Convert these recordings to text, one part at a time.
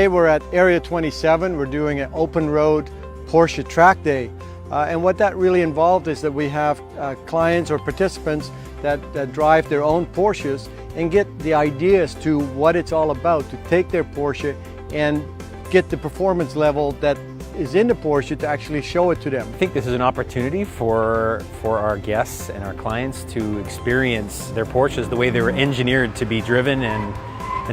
Today we're at Area27. We're doing an open road Porsche track day. And what that really involved is that we have clients or participants that drive their own Porsches and get the ideas to what it's all about, to take their Porsche and get the performance level that is in the Porsche to actually show it to them. I think this is an opportunity for our guests and our clients to experience their Porsches the way they were engineered to be driven and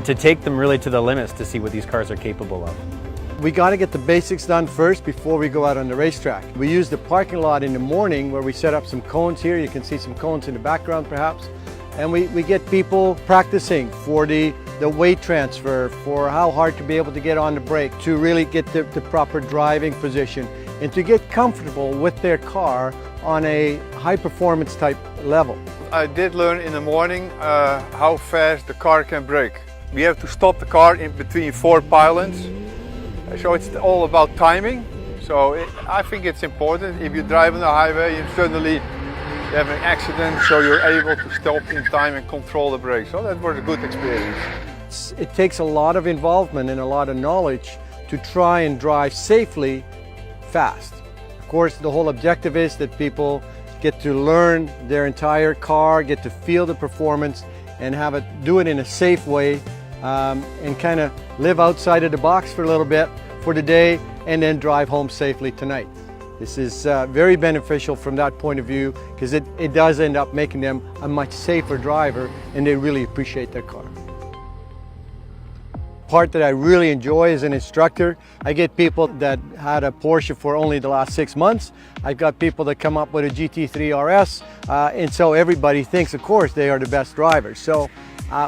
to take them really to the limits to see what these cars are capable of. We got to get the basics done first before we go out on the racetrack. We use the parking lot in the morning where we set up some cones here. You can see some cones in the background perhaps. And we get people practicing for the weight transfer, for how hard to be able to get on the brake, to really get the proper driving position, and to get comfortable with their car on a high performance type level. I did learn in the morning how fast the car can brake. We have to stop the car in between 4 pylons. So it's all about timing. So I think it's important. If you drive on the highway and suddenly you have an accident, so you're able to stop in time and control the brakes. So that was a good experience. It takes a lot of involvement and a lot of knowledge to try and drive safely fast. Of course, the whole objective is that people get to learn their entire car, get to feel the performance, and do it in a safe way, and kind of live outside of the box for a little bit for the day and then drive home safely tonight. This is very beneficial from that point of view because it does end up making them a much safer driver and they really appreciate their car. Part that I really enjoy as an instructor, I get people that had a Porsche for only the last 6 months. I've got people that come up with a GT3 RS, and so everybody thinks, of course, they are the best drivers. So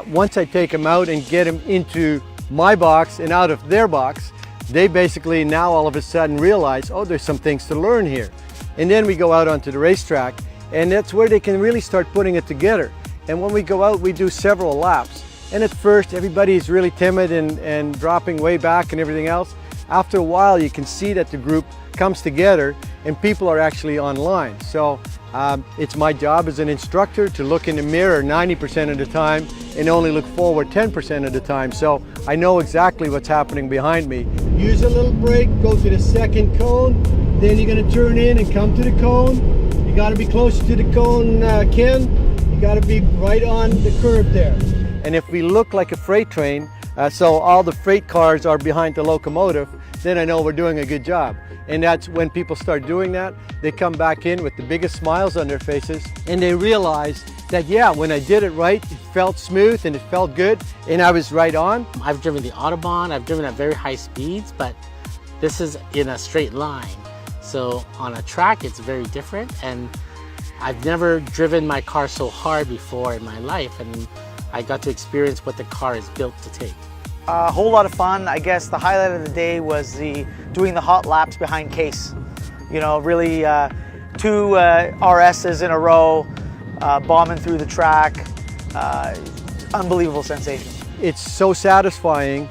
once I take them out and get them into my box and out of their box, they basically now all of a sudden realize, oh, there's some things to learn here. And then we go out onto the racetrack, and that's where they can really start putting it together. And when we go out, we do several laps. And at first, everybody is really timid and dropping way back and everything else. After a while, you can see that the group comes together and people are actually online. So it's my job as an instructor to look in the mirror 90% of the time and only look forward 10% of the time. So I know exactly what's happening behind me. Use a little brake, go to the second cone, then you're gonna turn in and come to the cone. You gotta be closer to the cone, Ken. You gotta be right on the curb there. And if we look like a freight train, so all the freight cars are behind the locomotive, then I know we're doing a good job. And that's when people start doing that, they come back in with the biggest smiles on their faces and they realize that, yeah, when I did it right, it felt smooth and it felt good and I was right on. I've driven the Autobahn, I've driven at very high speeds, but this is in a straight line. So on a track, it's very different, and I've never driven my car so hard before in my life, and I got to experience what the car is built to take. A whole lot of fun. I guess the highlight of the day was doing the hot laps behind Case. You know, really 2 RSs in a row, bombing through the track. Unbelievable sensation. It's so satisfying,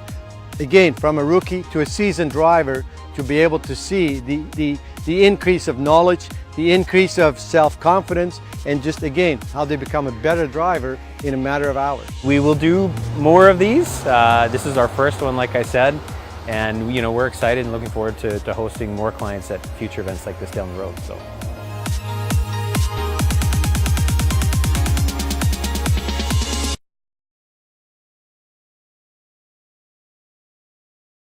again, from a rookie to a seasoned driver, to be able to see the increase of knowledge, the increase of self-confidence, and just again, how they become a better driver in a matter of hours. We will do more of these. This is our first one, like I said, and we're excited and looking forward to hosting more clients at future events like this down the road. So.